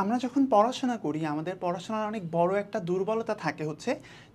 আমরা যখন পড়াশোনা করি আমাদের পড়াশোনার অনেক বড় একটা দুর্বলতা থাকে হচ্ছে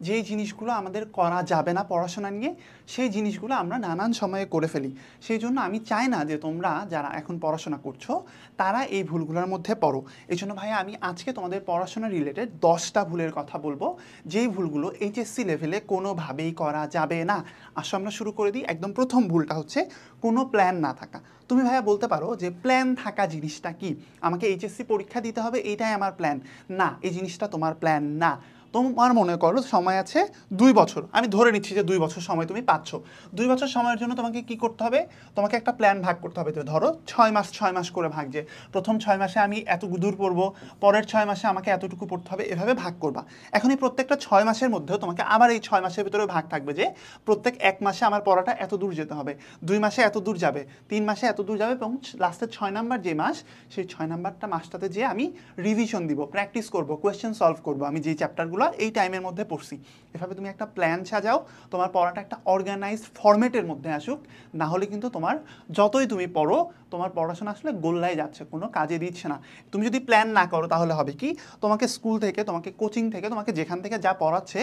যেই জিনিসগুলো আমাদের করা যাবে না পড়াশোনা নিয়ে সেই জিনিসগুলো আমরা নানান সময়ে করে ফেলি। সেই জন্য আমি চাই না যে তোমরা যারা এখন পড়াশোনা করছো তারা এই ভুলগুলোর মধ্যে পড়ো। এই জন্য ভাইয়া আমি আজকে তোমাদের পড়াশোনা রিলেটেড 10টা ভুলের কথা বলবো যেই ভুলগুলো এইচএসসি লেভেলে কোনোভাবেই করা যাবে না। আসো আমরা শুরু করে দিই। একদম প্রথম ভুলটা হচ্ছে কোনো প্ল্যান না থাকা। তুমি ভাইয়া বলতে পারো যে প্ল্যান থাকা জিনিসটা কি, আমাকে এইচএসসি পরীক্ষা দিতে হবে এইটাই আমার প্ল্যান। না, এই জিনিসটা তোমার প্ল্যান না। তোমার মনে করো সময় আছে 2 বছর, আমি ধরে নিচ্ছি যে 2 বছর সময় তুমি পাচ্ছ। 2 বছর সময়ের জন্য তোমাকে কি করতে হবে, তোমাকে একটা প্ল্যান ভাগ করতে হবে। তো ধরো 6 মাস 6 মাস করে ভাগ, যে প্রথম 6 মাসে আমি এত দূর পড়বো, পরের 6 মাসে আমাকে এতটুকু পড়তে হবে, এভাবে ভাগ করবা। এখন এই প্রত্যেকটা 6 মাসের মধ্যেও তোমাকে আবার এই 6 মাসের ভিতরে ভাগ থাকবে যে প্রত্যেক 1 মাসে আমার পড়াটা এত দূর যেতে হবে, 2 মাসে এত দূর যাবে, 3 মাসে এত দূর যাবে, এবং লাস্টের 6 নাম্বার যে মাস, সেই 6 নাম্বারটা মাসটাতে যে আমি রিভিশন দিব, প্র্যাকটিস করব, কোয়েশ্চেন সলভ করব আমি যেই চ্যাপ্টারগুলো এই টাইমের মধ্যে পড়ছি। এভাবে তুমি একটা প্ল্যান সাজাও, তোমার পড়াটা একটা অর্গানাইজড ফরম্যাটের মধ্যে আসুক। না হলে কিন্তু তোমার যতই তুমি পড়ো তোমার পড়াশোনা আসলে গোল্লায় যাচ্ছে, কোনো কাজে দিচ্ছে না। তুমি যদি প্ল্যান না করো তাহলে হবে কি, তোমাকে স্কুল থেকে, তোমাকে কোচিং থেকে, তোমাকে যেখান থেকে যা পড়াচ্ছে,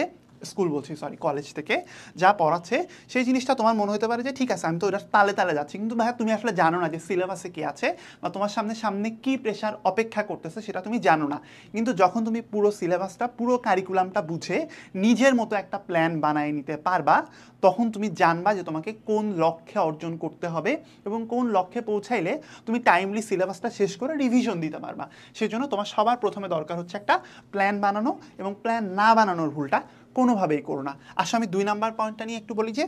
স্কুল বলছি সরি, কলেজ থেকে যা পড়াচ্ছে সেই জিনিসটা তোমার মনে হতে পারে যে ঠিক আছে আমি তো ওটা তালে তালে যাচ্ছি, কিন্তু ভাইয়া তুমি আসলে জানো না যে সিলেবাসে কি আছে বা তোমার সামনে সামনে কি প্রেশার অপেক্ষা করতেছে সেটা তুমি জানো না। কিন্তু যখন তুমি পুরো সিলেবাসটা, পুরো কারিকুলামটা বুঝে নিজের মতো একটা প্ল্যান বানিয়ে নিতে পারবা, তখন তুমি জানবা যে তোমাকে কোন লক্ষ্যে অর্জন করতে হবে এবং কোন লক্ষ্যে পৌঁছাইলে তুমি টাইমলি সিলেবাসটা শেষ করে রিভিশন দিতে পারবা। সেজন্য তোমার সবার প্রথমে দরকার হচ্ছে একটা প্ল্যান বানানো, এবং প্ল্যান না বানানোর ভুলটা কোনোভাবেই করো না। আসলে আমি 2 নাম্বার পয়েন্টটা নিয়ে একটু বলি যে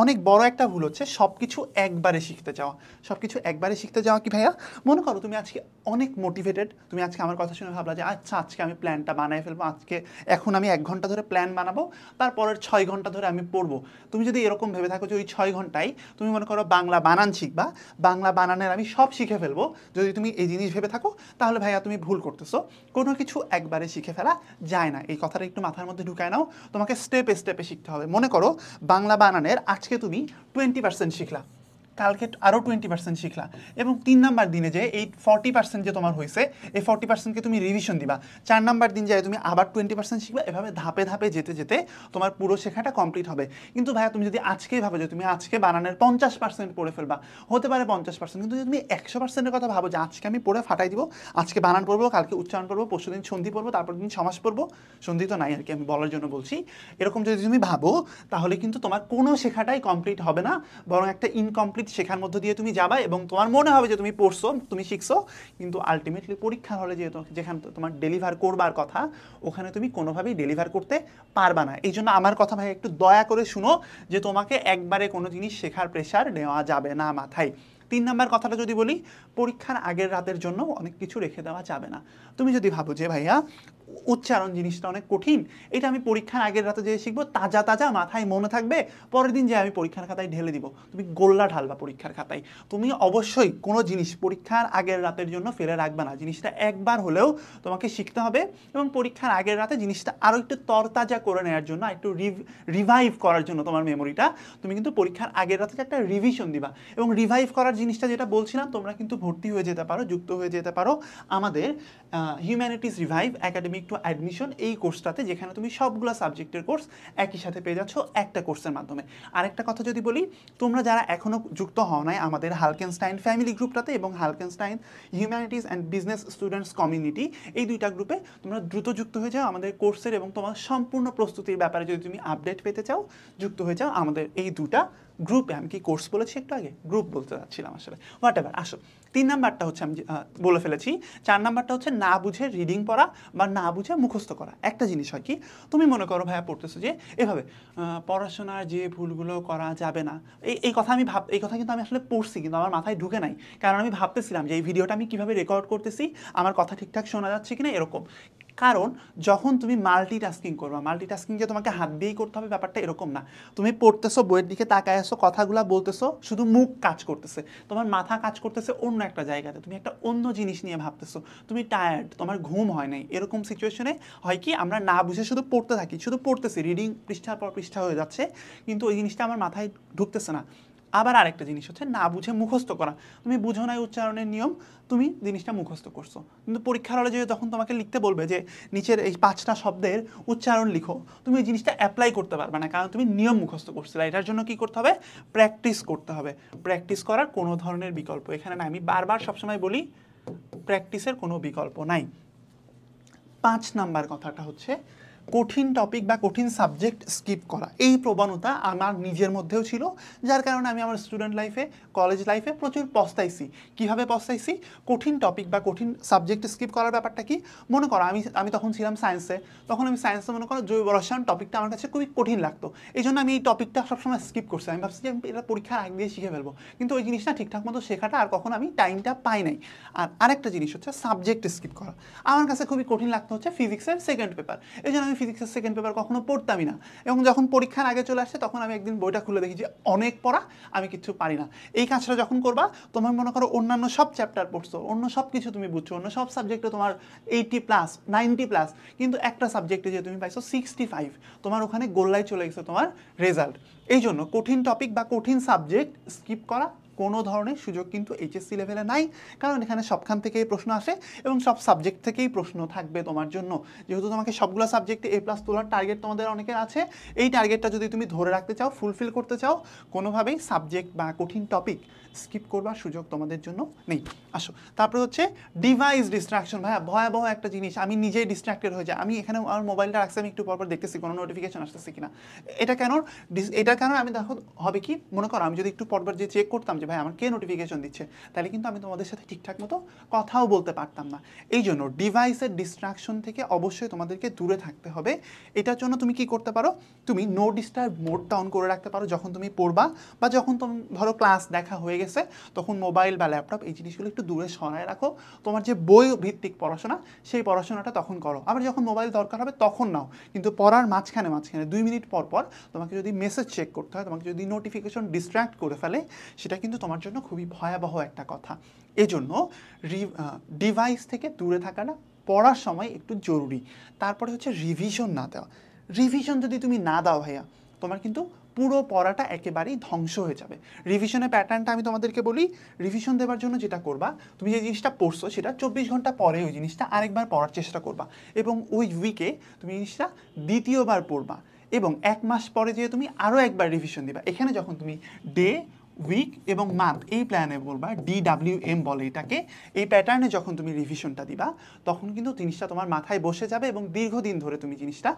অনেক বড় একটা ভুল হচ্ছে সব কিছু একবারে শিখতে যাওয়া। সব কিছু একবারে শিখতে যাওয়া কি ভাইয়া, মনে করো তুমি আজকে অনেক মোটিভেটেড, তুমি আজকে আমার কথা শুনে ভাবলা যে আচ্ছা আজকে আমি প্ল্যানটা বানাই ফেলবো, আজকে এখন আমি 1 ঘন্টা ধরে প্ল্যান বানাবো, তারপরের 6 ঘন্টা ধরে আমি পড়বো। তুমি যদি এরকম ভেবে থাকো যে ওই 6 ঘন্টায় তুমি মনে করো বাংলা বানান শিখবা, বাংলা বানানের আমি সব শিখে ফেলবো, যদি তুমি এই জিনিস ভেবে থাকো তাহলে ভাইয়া তুমি ভুল করতেছো। কোনো কিছু একবারে শিখে ফেলা যায় না, এই কথাটা একটু মাথার মধ্যে ঢুকায় নাও। তোমাকে স্টেপে স্টেপে শিখতে হবে। মনে করো বাংলা বানানের আজকে তুমি 20% শিখলা, কালকে আরও 20% শিখলা, এবং 3 নাম্বার দিনে যে এই 40% যে তোমার হয়েছে এই 40%কে তুমি রিভিশন দিবা। 4 নাম্বার দিন যায় তুমি আবার 20% শিখবা। এভাবে ধাপে ধাপে যেতে যেতে তোমার পুরো শেখাটা কমপ্লিট হবে। কিন্তু ভাইয়া তুমি যদি আজকেই ভাবো যে তুমি আজকে বানানের 50% পড়ে ফেলবা, হতে পারে 50%, কিন্তু যদি তুমি 100%-এর কথা ভাবো যে আজকে আমি পড়ে ফাটাই দিব, আজকে বানান পড়বো, কালকে উচ্চারণ পড়বো, পরশু দিন সন্ধি পড়বো, তারপর দিন সমাস পড়বো, সন্ধি তো নাই আর কি, আমি বলার জন্য বলছি, এরকম যদি তুমি ভাবো তাহলে কিন্তু তোমার কোনো শেখাটাই কমপ্লিট হবে না, বরং একটা ইনকমপ্লিট শেখার মধ্য দিয়ে তুমি যাবা, এবং তোমার মনে হবে যে তুমি পড়ছো, তুমি শিখছো, কিন্তু আলটিমেটলি পরীক্ষার হলে যে যেখানে তোমার ডেলিভার করবার কথা ওখানে তুমি কোনোভাবেই ডেলিভার করতে পারবা না। এই জন্য আমার কথা ভাই একটু দয়া করে শুনো যে তোমাকে একবারে কোনো জিনিস শেখার প্রেশার নেওয়া যাবে না মাথায়। 3 নাম্বার কথাটা যদি বলি, পরীক্ষার আগের রাতের জন্য অনেক কিছু রেখে দেওয়া যাবে না। তুমি যদি ভাবো যে ভাইয়া উচ্চারণ জিনিসটা অনেক কঠিন, এটা আমি পরীক্ষার আগের রাতে যেয়ে শিখবো, তাজা তাজা মাথায় মনে থাকবে, পরের দিন যে আমি পরীক্ষার খাতায় ঢেলে দিব, তুমি গোল্লা ঢালবা পরীক্ষার খাতায়। তুমি অবশ্যই কোনো জিনিস পরীক্ষার আগের রাতের জন্য ফেলে রাখবে না, জিনিসটা একবার হলেও তোমাকে শিখতে হবে, এবং পরীক্ষার আগের রাতে জিনিসটা আরও একটু তরতাজা করে নেওয়ার জন্য, একটু রিভাইভ করার জন্য তোমার মেমোরিটা, তুমি কিন্তু পরীক্ষার আগের রাতে একটা রিভিশন দিবা। এবং রিভাইভ করার জিনিসটা যেটা বলছিলাম, তোমরা কিন্তু ভর্তি হয়ে যেতে পারো, যুক্ত হয়ে যেতে পারো আমাদের humanities revive academic two admission এই কোর্সটাতে, যেখানে তুমি সবগুলো সাবজেক্টের কোর্স একই সাথে পেয়ে যাচ্ছ একটা কোর্সের মাধ্যমে। আরেকটা কথা যদি বলি, তোমরা যারা এখনও যুক্ত হও নাই আমাদের হালকেনস্টাইন ফ্যামিলি গ্রুপটাতে এবং Halkenstein humanities and business students community, এই 2টা গ্রুপে তোমরা দ্রুত যুক্ত হয়ে যাও আমাদের কোর্সের, এবং তোমার সম্পূর্ণ প্রস্তুতির ব্যাপারে যদি তুমি আপডেট পেতে চাও, যুক্ত হয়ে যাও আমাদের এই 2টা গ্রুপে। আমি কি কোর্স বলেছি একটু আগে, গ্রুপ বলতে চাচ্ছিলাম আসলে, হোয়াট এভার। আসো 3 নাম্বারটা হচ্ছে আমি বলে ফেলেছি। 4 নাম্বারটা হচ্ছে না বুঝে রিডিং পড়া বা না বুঝে মুখস্থ করা। একটা জিনিস হয় কি, তুমি মনে করো ভাইয়া পড়তেছো যে এভাবে পড়াশোনার যে ভুলগুলো করা যাবে না, এই কথা এই কথা কিন্তু আমি আসলে পড়ছি, কিন্তু আমার মাথায় ঢুকে নাই, কারণ আমি ভাবতেছিলাম যে এই ভিডিওটা আমি কীভাবে রেকর্ড করতেছি, আমার কথা ঠিকঠাক শোনা যাচ্ছে কিনা এরকম। কারণ যখন তুমি মাল্টিটাস্কিং করবা, মাল্টিটাস্কিং যে তোমাকে হাত দিয়েই করতে হবে ব্যাপারটা এরকম না। তুমি পড়তেছো, বইয়ের দিকে তাকায় আসো, কথাগুলো বলতেছো, শুধু মুখ কাজ করতেছে, তোমার মাথা কাজ করতেছে অন্য একটা জায়গাতে, তুমি একটা অন্য জিনিস নিয়ে ভাবতেছো, তুমি টায়ার্ড, তোমার ঘুম হয় নাই। এরকম সিচুয়েশনে হয় কি, আমরা না বুঝে শুধু পড়তে থাকি, শুধু পড়তেছি, রিডিং পৃষ্ঠার পর পৃষ্ঠা হয়ে যাচ্ছে, কিন্তু ওই জিনিসটা আমার মাথায় ঢুকতেছে না। আবার আরেকটা জিনিস হচ্ছে না বুঝে মুখস্থ করা। তুমি বুঝো নাই উচ্চারণের নিয়ম, তুমি জিনিসটা মুখস্থ করছো, কিন্তু পরীক্ষার হলে যে যখন তোমাকে লিখতে বলবে যে নিচের এই 5টা শব্দের উচ্চারণ লিখো, তুমি এই জিনিসটা অ্যাপ্লাই করতে পারবে না, কারণ তুমি নিয়ম মুখস্থ করছিলে। এটার জন্য কি করতে হবে? প্র্যাকটিস করতে হবে। প্র্যাকটিস করার কোনো ধরনের বিকল্প এখানে না। আমি বারবার সবসময় বলি প্র্যাকটিসের কোনো বিকল্প নাই। 5 নাম্বার কথাটা হচ্ছে কঠিন টপিক বা কঠিন সাবজেক্ট স্কিপ করা। এই প্রবণতা আমার নিজের মধ্যেও ছিল, যার কারণে আমি আমার স্টুডেন্ট লাইফে, কলেজ লাইফে প্রচুর পস্তাইছি। কীভাবে পস্তাইছি? কঠিন টপিক বা কঠিন সাবজেক্ট স্কিপ করার ব্যাপারটা কি? মনে করো আমি তখন ছিলাম সায়েন্সে, তখন আমি সায়েন্সে মনে করো জৈব রসায়ন টপিকটা আমার কাছে খুবই কঠিন লাগতো, এই জন্য আমি এই টপিকটা সবসময় স্কিপ করছি। আমি ভাবছি যে আমি এটা পরীক্ষার আগে দিয়ে শিখে ফেলবো, কিন্তু ওই জিনিসটা ঠিকঠাক মতো শেখাটা আর কখন আমি টাইমটা পাই নাই। আর আরেকটা জিনিস হচ্ছে সাবজেক্ট স্কিপ করা। আমার কাছে খুবই কঠিন লাগতো হচ্ছে ফিজিক্সের সেকেন্ড পেপার, এই জন্য আমি ফিজিক্সের সেকেন্ড পেপার কখনো পড়তামই না। এবং যখন পরীক্ষার আগে চলে আসে তখন আমি একদিন বইটা খুলে দেখি যে অনেক পড়া, আমি কিছু পারি না। এই কাজটা যখন করবা, তোমার মনে করো অন্যান্য সব চ্যাপ্টার পড়ছো, অন্য সব কিছু তুমি বুঝছো, অন্য সব সাবজেক্টে তোমার 80+, 90+, কিন্তু একটা সাবজেক্টে যে তুমি পাইছো 65, তোমার ওখানে গোল্লায় চলে গেছে তোমার রেজাল্ট। এই জন্য কঠিন টপিক বা কঠিন সাবজেক্ট স্কিপ করা কোনো ধরনের সুযোগ কিন্তু এইচএসসি লেভেলে নাই, কারণ এখানে সবখান থেকেই প্রশ্ন আসে এবং সব সাবজেক্ট থেকেই প্রশ্ন থাকবে তোমার জন্য। যেহেতু তোমাকে সবগুলো সাবজেক্টে A+ তোলার টার্গেট তোমাদের অনেকের আছে, এই টার্গেটটা যদি তুমি ধরে রাখতে চাও, ফুলফিল করতে চাও, কোনোভাবেই সাবজেক্ট বা কঠিন টপিক স্কিপ করবার সুযোগ তোমাদের জন্য নেই। আসো, তারপরে হচ্ছে ডিভাইস ডিস্ট্রাকশন। ভাইয়া ভয়াবহ একটা জিনিস, আমি নিজেই ডিস্ট্রাক্টেড হয়ে যাই। আমি এখানে আমার মোবাইলটা রাখছি, আমি একটু পরপর দেখতেছি কোনো নোটিফিকেশন আসতেছে কিনা। এটার কারণে আমি দেখো হবে কি, মনে করো আমি যদি একটু পরপর যে চেক করতাম যে ভাই আমার কে নোটিফিকেশন দিচ্ছে, তাহলে কিন্তু আমি তোমাদের সাথে ঠিকঠাক মতো কথাও বলতে পারতাম না। এই জন্য ডিভাইসের ডিস্ট্রাকশন থেকে অবশ্যই তোমাদেরকে দূরে থাকতে হবে। এটার জন্য তুমি কি করতে পারো? তুমি নো ডিস্টার্ব মোডটা অন করে রাখতে পারো যখন তুমি পড়বা, বা যখন তুমি ধরো ক্লাস দেখা হয়ে গেছে তখন মোবাইল বা ল্যাপটপ এই জিনিসগুলো একটু দূরে সরায় রাখো। তোমার যে বই ভিত্তিক পড়াশোনা, সেই পড়াশোনাটা তখন করো। আবার যখন মোবাইল দরকার হবে তখন নাও, কিন্তু পড়ার মাঝখানে 2 মিনিট পর পর তোমাকে যদি মেসেজ চেক করতে হয়, তোমাকে যদি নোটিফিকেশন ডিস্ট্র্যাক্ট করে ফেলে, সেটা কিন্তু তোমার জন্য খুবই ভয়াবহ একটা কথা। এজন্য ডিভাইস থেকে দূরে থাকাটা পড়ার সময় একটু জরুরি। তারপরে হচ্ছে রিভিশন না দেওয়া। রিভিশন যদি তুমি না দাও ভাইয়া, তোমার কিন্তু পুরো পড়াটা একেবারেই ধ্বংস হয়ে যাবে। রিভিশনের প্যাটার্নটা আমি তোমাদেরকে বলি। রিভিশন দেওয়ার জন্য যেটা করবা, তুমি যে জিনিসটা পড়ছো সেটা 24 ঘন্টা পরে ওই জিনিসটা আরেকবার পড়ার চেষ্টা করবা, এবং ওই উইকে তুমি জিনিসটা দ্বিতীয়বার পড়বা, এবং 1 মাস পরে যেয়ে তুমি আরও একবার রিভিশন দিবা। এখানে যখন তুমি ডে, উইক এবং মান্থ এই প্ল্যানে বলবা, DWM বলে এটাকে, এই প্যাটার্নে যখন তুমি রিভিশনটা দিবা, তখন কিন্তু জিনিসটা তোমার মাথায় বসে যাবে এবং দীর্ঘদিন ধরে তুমি জিনিসটা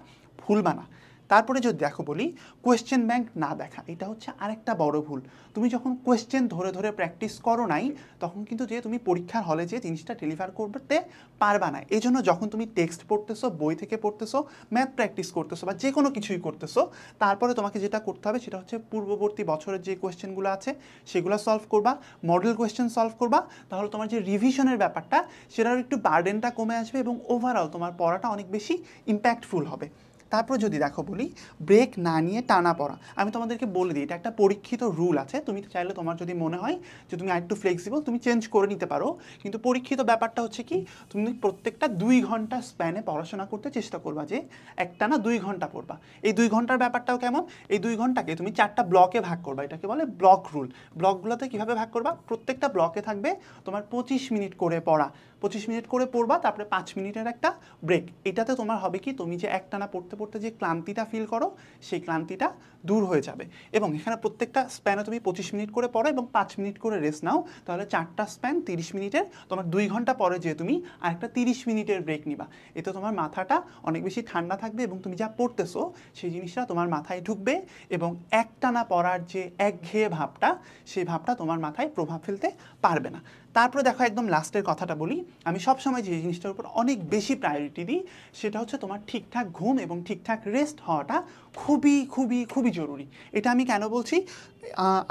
ভুলবা না। তারপরে যদি দেখো বলি, কোয়েশ্চেন ব্যাংক না দেখা, এটা হচ্ছে আরেকটা বড় ভুল। তুমি যখন কোয়েশ্চেন ধরে ধরে প্র্যাকটিস করো নাই, তখন কিন্তু যে তুমি পরীক্ষার হলে যে জিনিসটা ডেলিভার করতে পারবা না। এই জন্য যখন তুমি টেক্সট পড়তেছো, বই থেকে পড়তেছো, ম্যাথ প্র্যাকটিস করতেছো বা যে কোনো কিছুই করতেছো, তারপরে তোমাকে যেটা করতে হবে সেটা হচ্ছে পূর্ববর্তী বছরের যে কোয়েশ্চেনগুলো আছে সেগুলো সলভ করবা, মডেল কোয়েশ্চেন সলভ করবা। তাহলে তোমার যে রিভিশনের ব্যাপারটা, সেটার একটু বার্ডেনটা কমে আসবে এবং ওভারঅল তোমার পড়াটা অনেক বেশি ইম্প্যাক্টফুল হবে। তারপর যদি দেখো বলি, ব্রেক না নিয়ে টানা পড়া। আমি তোমাদেরকে বলে দিই, এটা একটা পরীক্ষিত রুল আছে। তুমি চাইলে তোমার যদি মনে হয় যে তুমি আরেকটু ফ্লেক্সিবল, তুমি চেঞ্জ করে নিতে পারো, কিন্তু পরীক্ষিত ব্যাপারটা হচ্ছে কি, তুমি প্রত্যেকটা 2 ঘন্টা স্প্যানে পড়াশোনা করতে চেষ্টা করবা, যে একটানা 2 ঘন্টা পড়বা। এই 2 ঘন্টার ব্যাপারটাও কেমন, এই 2 ঘন্টাকে তুমি 4টা ব্লকে ভাগ করবা, এটাকে বলে ব্লক রুল। ব্লকগুলোতে কীভাবে ভাগ করবা, প্রত্যেকটা ব্লকে থাকবে তোমার 25 মিনিট করে পড়া, 25 মিনিট করে পড়বা, তারপরে 5 মিনিটের একটা ব্রেক। এটাতে তোমার হবে কি, তুমি যে একটানা পড়তে পড়তে যে ক্লান্তিটা ফিল করো, সেই ক্লান্তিটা দূর হয়ে যাবে। এবং এখানে প্রত্যেকটা স্প্যানে তুমি 25 মিনিট করে পড়ো এবং 5 মিনিট করে রেস্ট নাও, তাহলে 4টা স্প্যান 30 মিনিটের, তোমার 2 ঘন্টা পরে যে তুমি আরেকটা 30 মিনিটের ব্রেক নিবা। এতে তোমার মাথাটা অনেক বেশি ঠান্ডা থাকবে এবং তুমি যা পড়তেছো সেই জিনিসটা তোমার মাথায় ঢুকবে, এবং একটানা পড়ার যে একঘেয়ে ভাবটা, সেই ভাবটা তোমার মাথায় প্রভাব ফেলতে পারবে না। তারপরে দেখো একদম লাস্টের কথাটা বলি, আমি সবসময় যে জিনিসটার উপর অনেক বেশি প্রায়োরিটি দিই, সেটা হচ্ছে তোমার ঠিকঠাক ঘুম এবং ঠিকঠাক রেস্ট হওয়াটা খুবই খুবই খুবই জরুরি। এটা আমি কেন বলছি,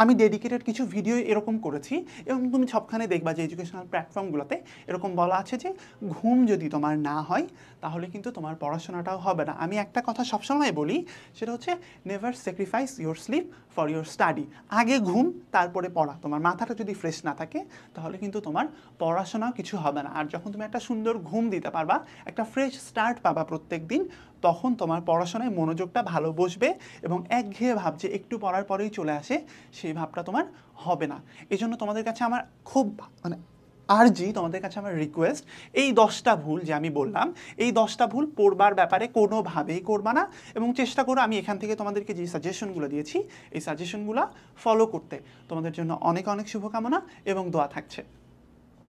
আমি ডেডিকেটেড কিছু ভিডিও এরকম করেছি, এবং তুমি সবখানে দেখবা যে এডুকেশনাল প্ল্যাটফর্মগুলোতে এরকম বলা আছে যে ঘুম যদি তোমার না হয়, তাহলে কিন্তু তোমার পড়াশোনাটাও হবে না। আমি একটা কথা সবসময় বলি, সেটা হচ্ছে never sacrifice your slip for your study. আগে ঘুম, তারপরে পড়া। তোমার মাথাটা যদি ফ্রেশ না থাকে, তাহলে কিন্তু কিন্তু তোমার পড়াশোনাও কিছু হবে না। আর যখন তুমি একটা সুন্দর ঘুম দিতে পারবা, একটা ফ্রেশ স্টার্ট পাবা প্রত্যেক দিন, তখন তোমার পড়াশোনায় মনোযোগটা ভালো বসবে এবং একঘেয়ে ভাব যে একটু পড়ার পরেই চলে আসে সেই ভাবটা তোমার হবে না। এই জন্য তোমাদের কাছে আমার খুব মানে আরজি, তোমাদের কাছে আমার রিকোয়েস্ট, এই 10টা ভুল যে আমি বললাম, এই 10টা ভুল পড়বার ব্যাপারে কোনোভাবেই করবা না এবং চেষ্টা করো আমি এখান থেকে তোমাদেরকে যে সাজেশনগুলো দিয়েছি এই সাজেশনগুলো ফলো করতে। তোমাদের জন্য অনেক অনেক শুভকামনা এবং দোয়া থাকছে।